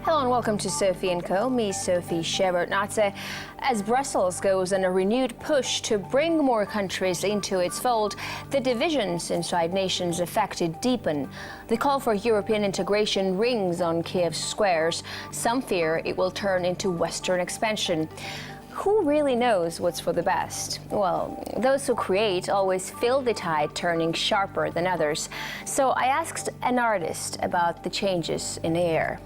Hello and welcome to Sophie & Co. Me, Sophie Shevardnadze. As Brussels goes on a renewed push to bring more countries into its fold, the divisions inside nations affected deepen. The call for European integration rings on Kiev's squares. Some fear it will turn into Western expansion. Who really knows what's for the best? Well, those who create always feel the tide turning sharper than others. So I asked an artist about the changes in the air.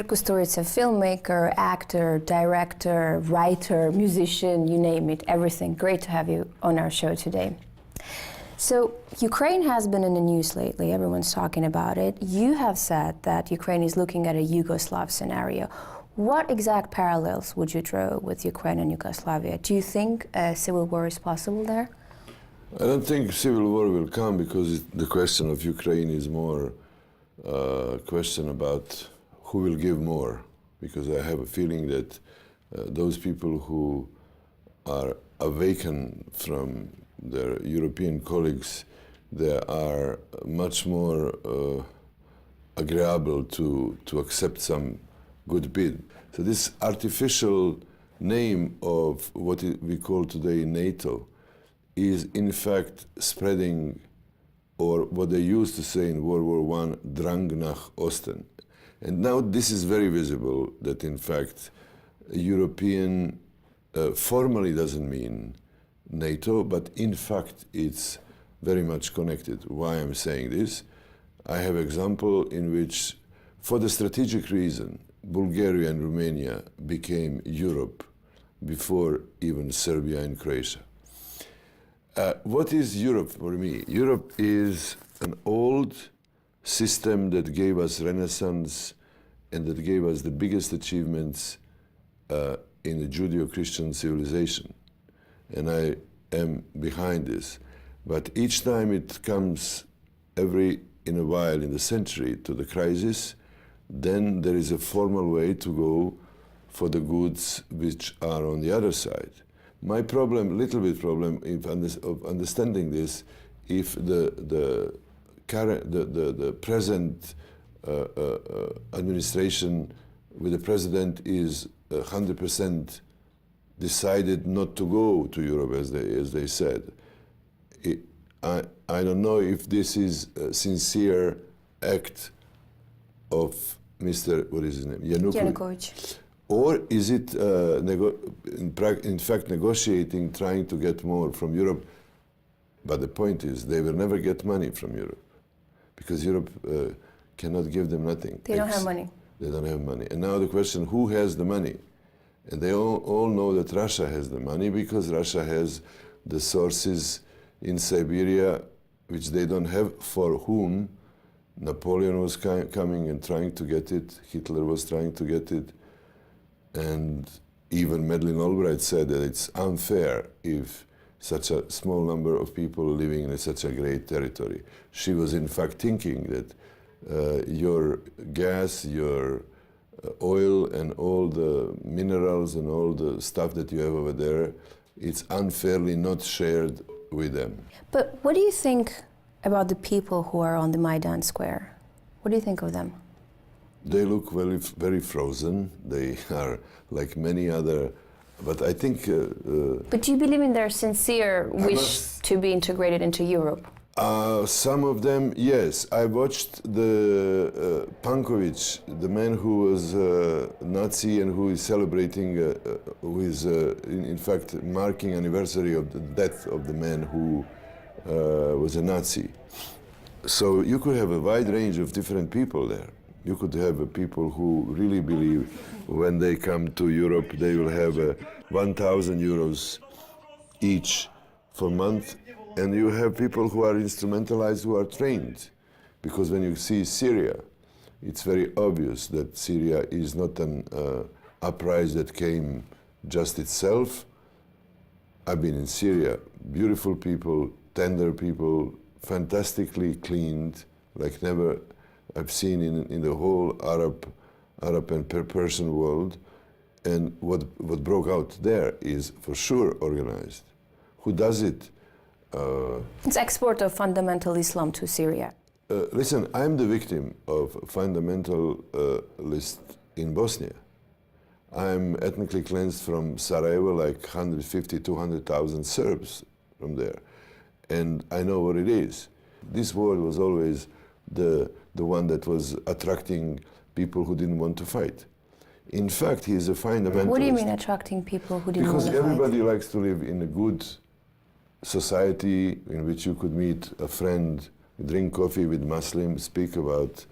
Kusturica, filmmaker, actor, director, writer, musician, you name it, everything. Great to have you on our show today. So, Ukraine has been in the news lately, everyone's talking about it. You have said that Ukraine is looking at a Yugoslav scenario. What exact parallels would you draw with Ukraine and Yugoslavia? Do you think a civil war is possible there? I don't think civil war will come because the question of Ukraine is more a question about who will give more, because I have a feeling that those people who are awakened from their European colleagues, they are much more agreeable to accept some good bid. So this artificial name of what we call today NATO is in fact spreading, or what they used to say in World War I, Drang nach Osten. And now this is very visible that in fact European formally doesn't mean NATO, but in fact it's very much connected. Why I'm saying this? I have example in which, for the strategic reason, Bulgaria and Romania became Europe before even Serbia and Croatia. What is Europe for me? Europe is an old system that gave us Renaissance and that gave us the biggest achievements in the Judeo-Christian civilization. And I am behind this. But each time it comes in a while in the century to the crisis, then there is a formal way to go for the goods which are on the other side. My problem, little bit problem of understanding this, if the present administration with the president is 100% decided not to go to Europe, as they said. I don't know if this is a sincere act of Mr. what is his name, Yanukovych, or is it in fact negotiating, trying to get more from Europe? But the point is, they will never get money from Europe, because Europe cannot give them nothing. They don't have money. They don't have money. And now the question, who has the money? And they all know that Russia has the money, because Russia has the sources in Siberia, which they don't have, for whom Napoleon was coming and trying to get it, Hitler was trying to get it, and even Madeleine Albright said that it's unfair if such a small number of people living in such a great territory. She was in fact thinking that your gas, your oil, and all the minerals and all the stuff that you have over there, it's unfairly not shared with them. But what do you think about the people who are on the Maidan Square? What do you think of them? They look very, very frozen. They are like many other, but I think... but do you believe in their sincere wish to be integrated into Europe? Some of them, yes. I watched the Pankovic, the man who was Nazi and who is celebrating, who is in fact marking anniversary of the death of the man who was a Nazi. So you could have a wide range of different people there. You could have people who really believe when they come to Europe they will have 1,000 euros each for a month. And you have people who are instrumentalized, who are trained. Because when you see Syria, it's very obvious that Syria is not an uprising that came just itself. I've been in Syria, beautiful people, tender people, fantastically cleaned, like never I've seen in the whole Arab and Persian world. And what broke out there is for sure organized. Who does it? It's export of fundamental Islam to Syria. Listen, I'm the victim of fundamentalist in Bosnia. I'm ethnically cleansed from Sarajevo, like 150, 200,000 Serbs from there. And I know what it is. This war was always the one that was attracting people who didn't want to fight. In fact, he is a fundamentalist. What do you mean attracting people who didn't want to fight? Because everybody likes to live in a good society in which you could meet a friend, drink coffee with Muslims, speak about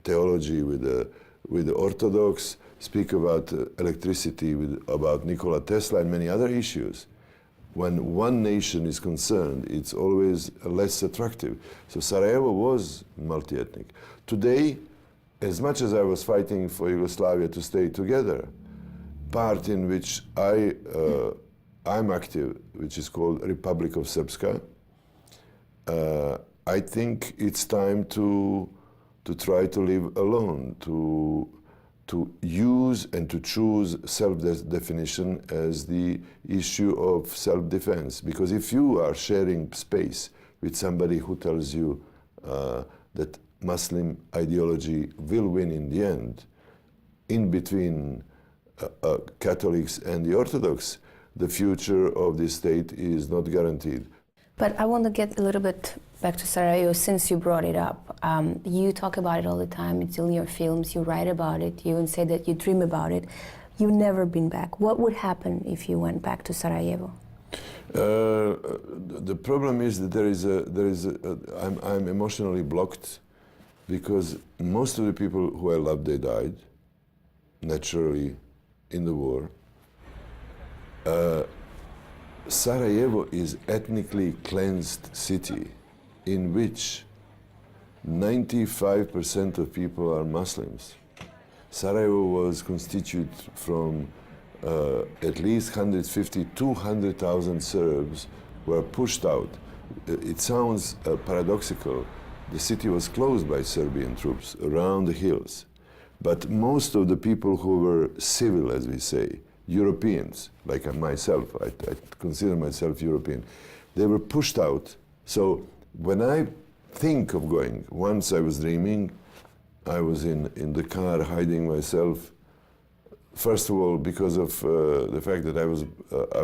theology with the Orthodox, speak about electricity about Nikola Tesla and many other issues. When one nation is concerned, it's always less attractive. So Sarajevo was multi-ethnic. Today, as much as I was fighting for Yugoslavia to stay together, part in which I'm active, which is called Republic of Srpska, I think it's time to try to live alone, to use and to choose self-definition as the issue of self-defense. Because if you are sharing space with somebody who tells you that Muslim ideology will win in the end, in between Catholics and the Orthodox, the future of the state is not guaranteed. But I want to get a little bit back to Sarajevo since you brought it up. You talk about it all the time, it's in your films, you write about it, you even say that you dream about it. You've never been back. What would happen if you went back to Sarajevo? The problem is that I'm emotionally blocked because most of the people who I love, they died naturally in the war. Sarajevo is ethnically cleansed city in which 95% of people are Muslims. Sarajevo was constituted from at least 150, 200,000 Serbs were pushed out. It sounds paradoxical. The city was closed by Serbian troops around the hills. But most of the people who were civil, as we say, Europeans, like myself, I consider myself European, they were pushed out. So when I think of going, once I was dreaming, I was in the car hiding myself. First of all, because of the fact that I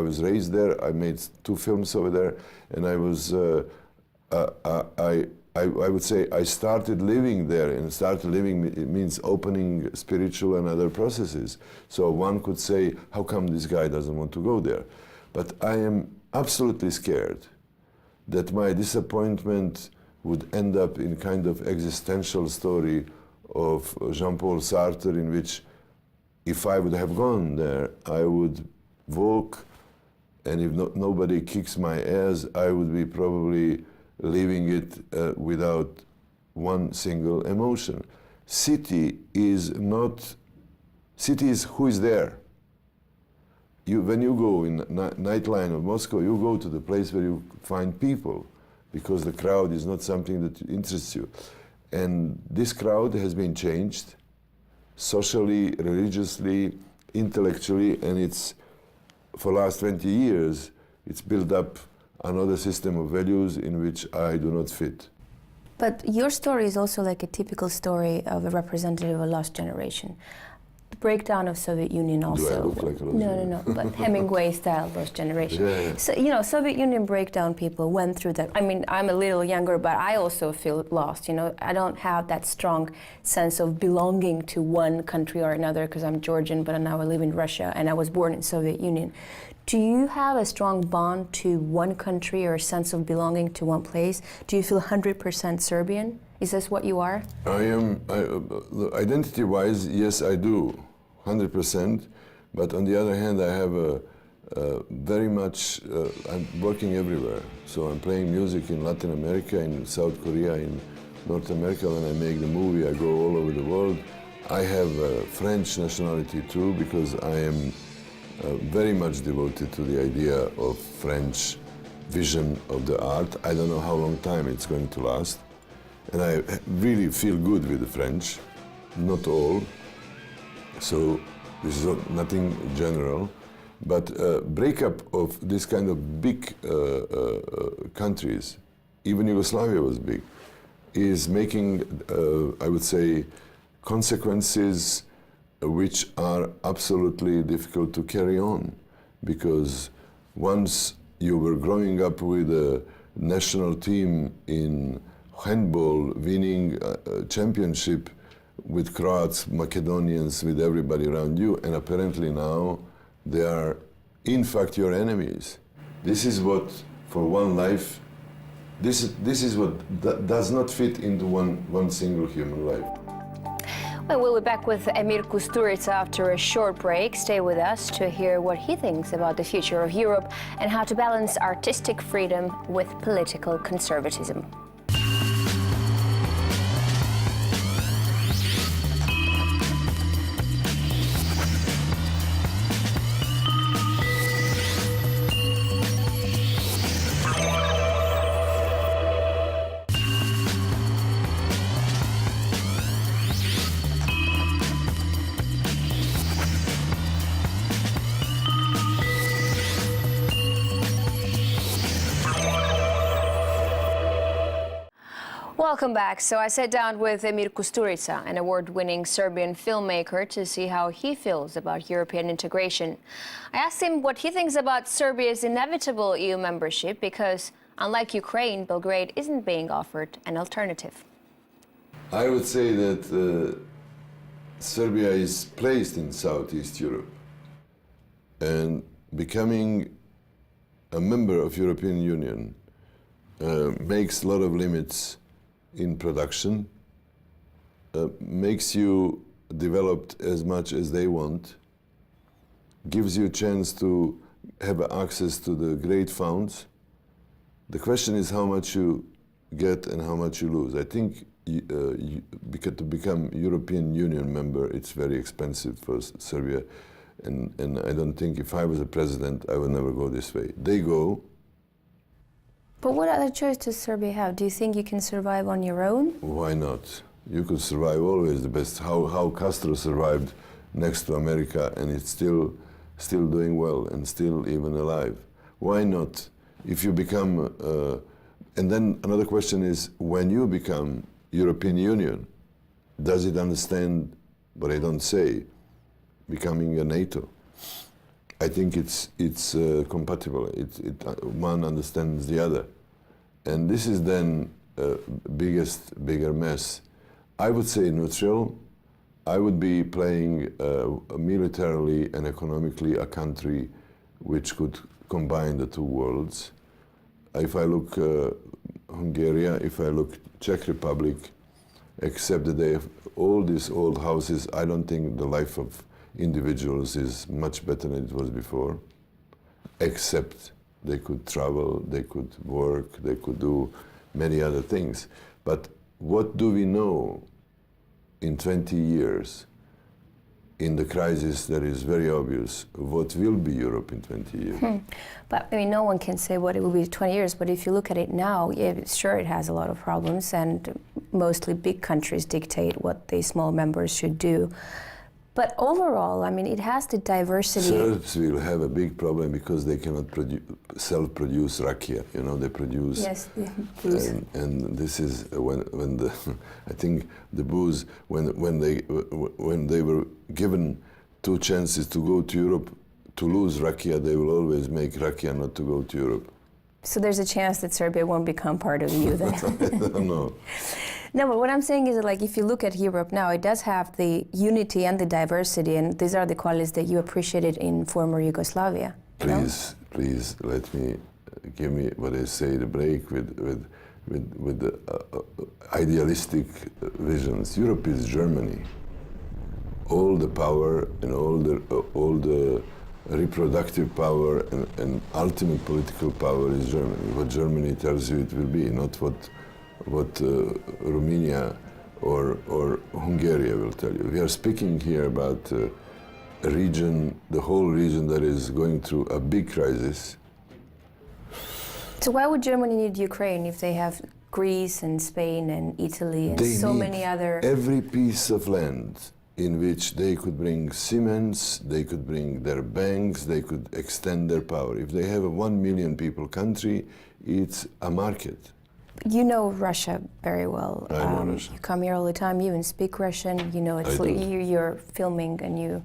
was raised there, I made 2 films over there, and I was, I would say I started living there, and started living it means opening spiritual and other processes. So one could say, how come this guy doesn't want to go there? But I am absolutely scared that my disappointment would end up in kind of existential story of Jean-Paul Sartre, in which if I would have gone there, I would walk, and if nobody kicks my ass, I would be probably leaving it without one single emotion. City is who is there. When you go in nightline of Moscow, you go to the place where you find people, because the crowd is not something that interests you. And this crowd has been changed socially, religiously, intellectually, and it's, for the last 20 years, it's built up another system of values in which I do not fit. But your story is also like a typical story of a representative of a lost generation. The breakdown of Soviet Union also. Do I look like a lost generation? No, but Hemingway style lost generation. Yeah. So, you know, Soviet Union breakdown people went through that. I mean, I'm a little younger, but I also feel lost, you know. I don't have that strong sense of belonging to one country or another, because I'm Georgian, but now I live in Russia, and I was born in Soviet Union. Do you have a strong bond to one country or a sense of belonging to one place? Do you feel 100% Serbian? Is this what you are? Identity-wise, yes, I do, 100%. But on the other hand, I have very much, I'm working everywhere. So I'm playing music in Latin America, in South Korea, in North America. When I make the movie, I go all over the world. I have French nationality too, because I am very much devoted to the idea of French vision of the art. I don't know how long time it's going to last. And I really feel good with the French, not all. So this is nothing general. But breakup of this kind of big countries, even Yugoslavia was big, is making, I would say, consequences which are absolutely difficult to carry on. Because once you were growing up with a national team in handball, winning a championship with Croats, Macedonians, with everybody around you, and apparently now they are in fact your enemies. This is what, for one life, this is what does not fit into one single human life. Well, we'll be back with Emir Kusturica after a short break. Stay with us to hear what he thinks about the future of Europe and how to balance artistic freedom with political conservatism. Welcome back. So I sat down with Emir Kusturica, an award-winning Serbian filmmaker, to see how he feels about European integration. I asked him what he thinks about Serbia's inevitable EU membership because, unlike Ukraine, Belgrade isn't being offered an alternative. I would say that Serbia is placed in Southeast Europe, and becoming a member of European Union makes a lot of limits in production, makes you developed as much as they want, gives you a chance to have access to the great funds. The question is how much you get and how much you lose. I think because to become European Union member, it's very expensive for Serbia, and I don't think if I was a president, I would never go this way. They go. But what other choice does Serbia have? Do you think you can survive on your own? Why not? You could survive always the best. How Castro survived next to America and it's still doing well and still even alive. Why not? If you become, and then another question is, when you become European Union, does it understand what I don't say, becoming a NATO? I think it's compatible. One understands the other, and this is then bigger mess. I would say neutral. I would be playing militarily and economically a country which could combine the two worlds. If I look Hungary, if I look Czech Republic, except that they have all these old houses, I don't think the life of individuals is much better than it was before, except they could travel, they could work, they could do many other things. But what do we know in 20 years, in the crisis that is very obvious, what will be Europe in 20 years? But I mean, no one can say what it will be in 20 years, but if you look at it now, yeah, sure, it has a lot of problems, and mostly big countries dictate what the small members should do. But overall, I mean, it has the diversity. Serbs will have a big problem because they cannot self-produce rakia. You know, they produce. Yes, booze. And this is when the I think the booze when they were given two chances to go to Europe to lose rakia, they will always make rakia not to go to Europe. So there's a chance that Serbia won't become part of the EU then. I don't know. No, but what I'm saying is that, like, if you look at Europe now, it does have the unity and the diversity, and these are the qualities that you appreciated in former Yugoslavia. Please let me give me what I say the break with the idealistic visions. Europe is Germany. All the power and all the reproductive power and ultimate political power is Germany. What Germany tells you it will be, not what Romania or Hungary will tell you. We are speaking here about region, the whole region that is going through a big crisis. So why would Germany need Ukraine if they have Greece and Spain and Italy and They so need many other... every piece of land in which they could bring Siemens, they could bring their banks, they could extend their power. If they have a 1 million people country, it's a market. You know Russia very well. I know Russia. You come here all the time, you even speak Russian, you know it. You're filming a new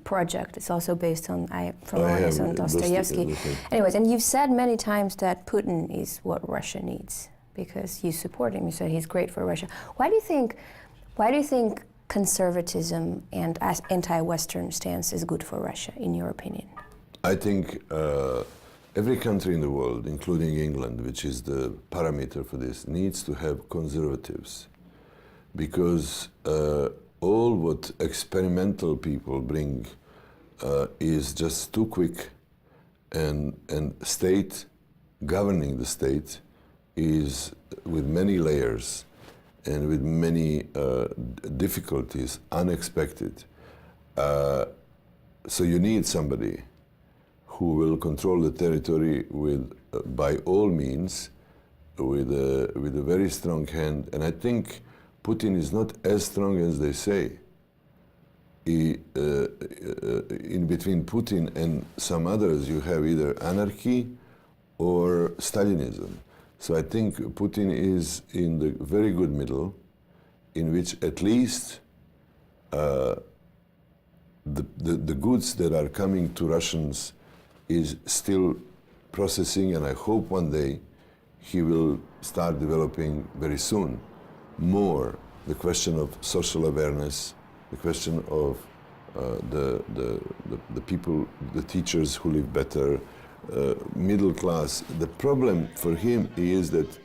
project. It's also based on, from what I on Dostoevsky. Anyways, and you've said many times that Putin is what Russia needs because you support him. You said he's great for Russia. Why do you think conservatism and anti-Western stance is good for Russia, in your opinion? I think every country in the world, including England, which is the parameter for this, needs to have conservatives because all what experimental people bring is just too quick, and state, governing the state, is with many layers and with many difficulties, unexpected. So you need somebody who will control the territory with, by all means, with a very strong hand. And I think Putin is not as strong as they say. In between Putin and some others, you have either anarchy or Stalinism. So I think Putin is in the very good middle, in which at least the goods that are coming to Russians is still processing, and I hope one day he will start developing very soon more the question of social awareness, the question of the people, the teachers who live better, middle class. The problem for him is that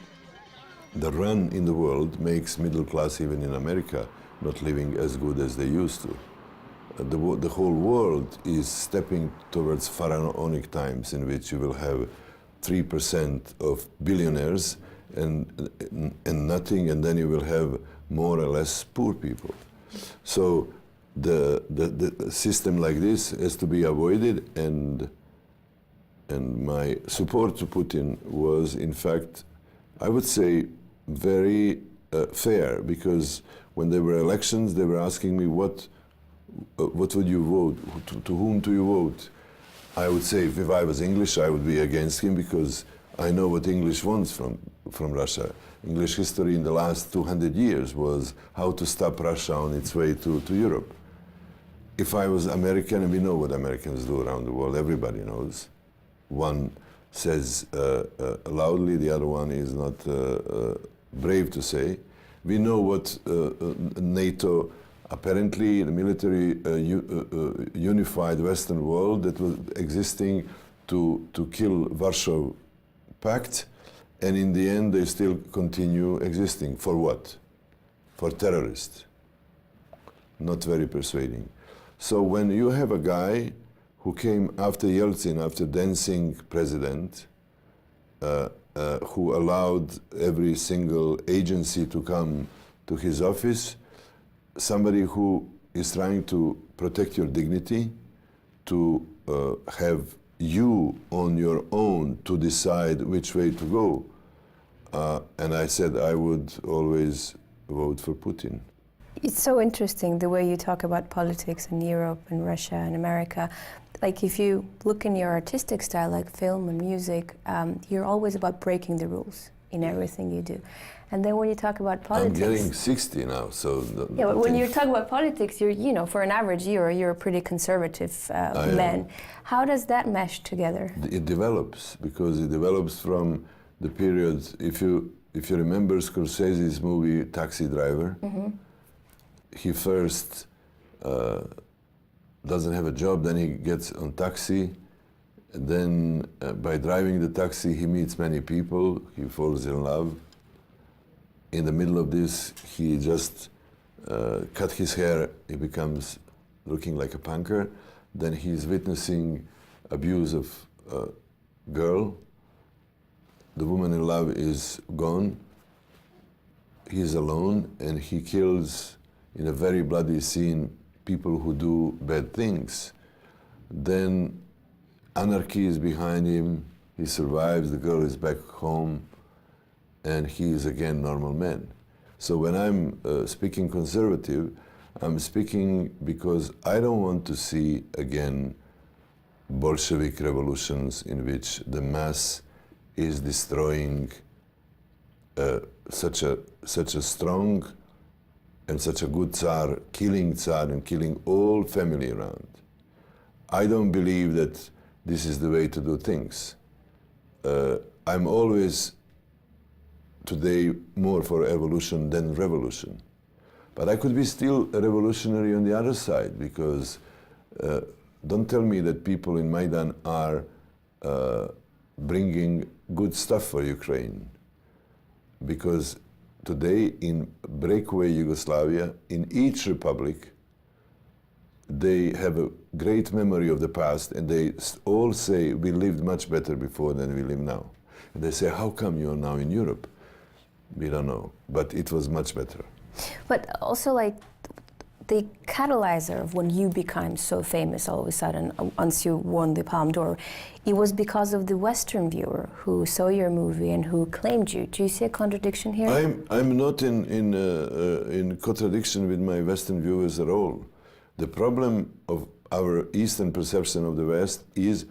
the run in the world makes middle class, even in America, not living as good as they used to. The whole world is stepping towards pharaonic times in which you will have 3% of billionaires and nothing, and then you will have more or less poor people. So the system like this has to be avoided, and my support to Putin was, in fact, I would say, very fair, because when there were elections, they were asking me what would you vote, to whom do you vote? I would say if I was English, I would be against him, because I know what English wants from Russia. English history in the last 200 years was how to stop Russia on its way to Europe. If I was American, and we know what Americans do around the world, everybody knows. One says loudly, the other one is not brave to say. We know what NATO, apparently the military unified Western world that was existing to kill Warsaw Pact, and in the end they still continue existing. For what? For terrorists. Not very persuading. So when you have a guy who came after Yeltsin, after dancing president, who allowed every single agency to come to his office, somebody who is trying to protect your dignity, to have you on your own to decide which way to go. And I said I would always vote for Putin. It's so interesting the way you talk about politics in Europe and Russia and America. Like if you look in your artistic style, like film and music, you're always about breaking the rules in everything you do. And then when you talk about politics... I'm getting 60 now, so... Yeah, but when you talk about politics, you're, you know, for an average you're a pretty conservative man. How does that mesh together? It develops, because it develops from the period, if you remember Scorsese's movie Taxi Driver, he first doesn't have a job, then he gets on taxi, and then by driving the taxi he meets many people, he falls in love. In the middle of this, he just cut his hair, he becomes looking like a punker. Then he's witnessing abuse of a girl. The woman in love is gone. He's alone, and he kills, in a very bloody scene, people who do bad things, then anarchy is behind him, he survives, the girl is back home, and he is again normal man. So when I'm speaking conservative, I'm speaking because I don't want to see again Bolshevik revolutions in which the mass is destroying such a strong and such a good Tsar and killing all family around. I don't believe that this is the way to do things. I'm always today more for evolution than revolution. But I could be still a revolutionary on the other side, because don't tell me that people in Maidan are bringing good stuff for Ukraine. Because today in breakaway Yugoslavia, in each republic, they have a great memory of the past, and they all say, we lived much better before than we live now. And they say, how come you're now in Europe? We don't know, but it was much better. But also, like, the catalyzer of when you became so famous all of a sudden, once you won the Palme d'Or, it was because of the Western viewer who saw your movie and who claimed you. Do you see a contradiction here? I'm not in contradiction with my Western viewers at all. The problem of our Eastern perception of the West is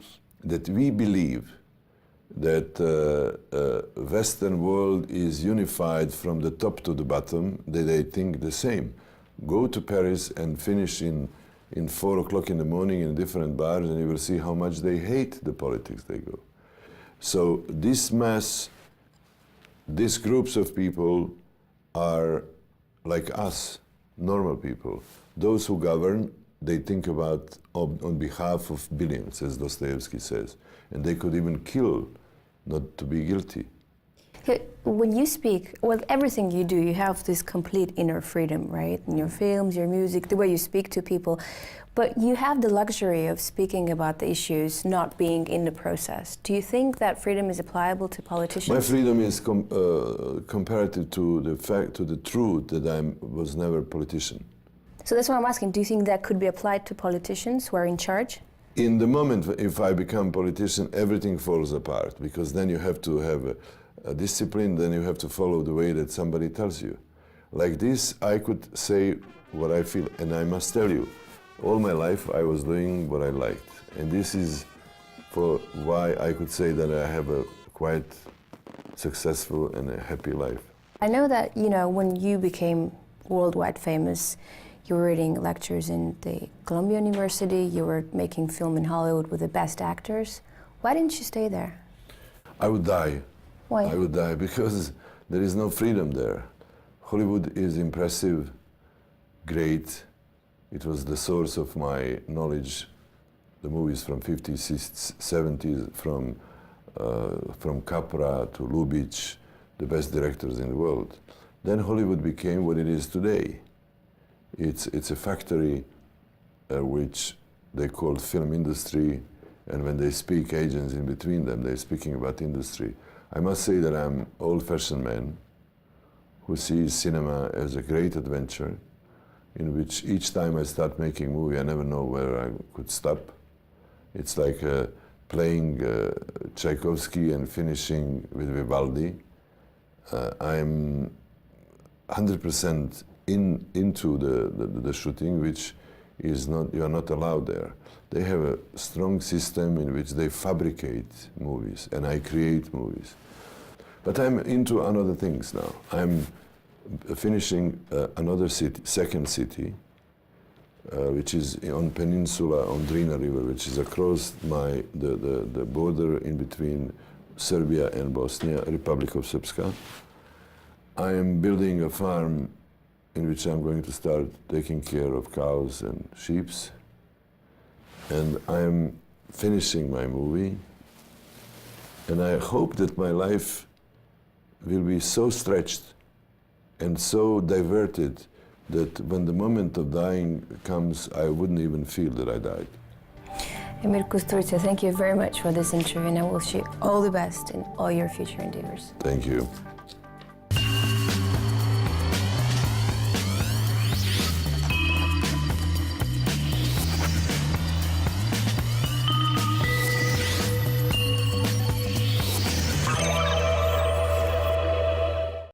that we believe that Western world is unified from the top to the bottom, that they think the same. Go to Paris and finish in 4 o'clock in the morning in different bars, and you will see how much they hate the politics they go. So this mass, these groups of people are like us, normal people. Those who govern, they think about on behalf of billions, as Dostoevsky says, and they could even kill not to be guilty. When you speak, well, everything you do, you have this complete inner freedom, right? In your films, your music, the way you speak to people. But you have the luxury of speaking about the issues, not being in the process. Do you think that freedom is applicable to politicians? My freedom is comparative to the fact, to the truth that I was never a politician. So that's what I'm asking. Do you think that could be applied to politicians who are in charge? In the moment, if I become a politician, everything falls apart, because then you have to have a discipline, then you have to follow the way that somebody tells you. Like this, I could say what I feel, and I must tell you, all my life I was doing what I liked. And this is for why I could say that I have a quite successful and a happy life. I know that, you know, when you became worldwide famous, you were reading lectures in the Columbia University, you were making film in Hollywood with the best actors. Why didn't you stay there? I would die. Why? I would die because there is no freedom there. Hollywood is impressive, great. It was the source of my knowledge. The movies from 50s, 70s, from Capra to Lubitsch, the best directors in the world. Then Hollywood became what it is today. It's a factory which they call film industry, and when they speak, agents in between them, they're speaking about industry. I must say that I'm an old-fashioned man who sees cinema as a great adventure in which each time I start making a movie, I never know where I could stop. It's like playing Tchaikovsky and finishing with Vivaldi. I'm 100% into the shooting, which is not, you are not allowed there. They have a strong system in which they fabricate movies, and I create movies. But I'm into other things now. I'm finishing another city, second city, which is on peninsula on Drina River, which is across the border in between Serbia and Bosnia, Republic of Srpska. I am building a farm in which I'm going to start taking care of cows and sheep. And I am finishing my movie. And I hope that my life will be so stretched and so diverted that when the moment of dying comes, I wouldn't even feel that I died. Emir Kusturica, thank you very much for this interview, and I wish you all the best in all your future endeavors. Thank you.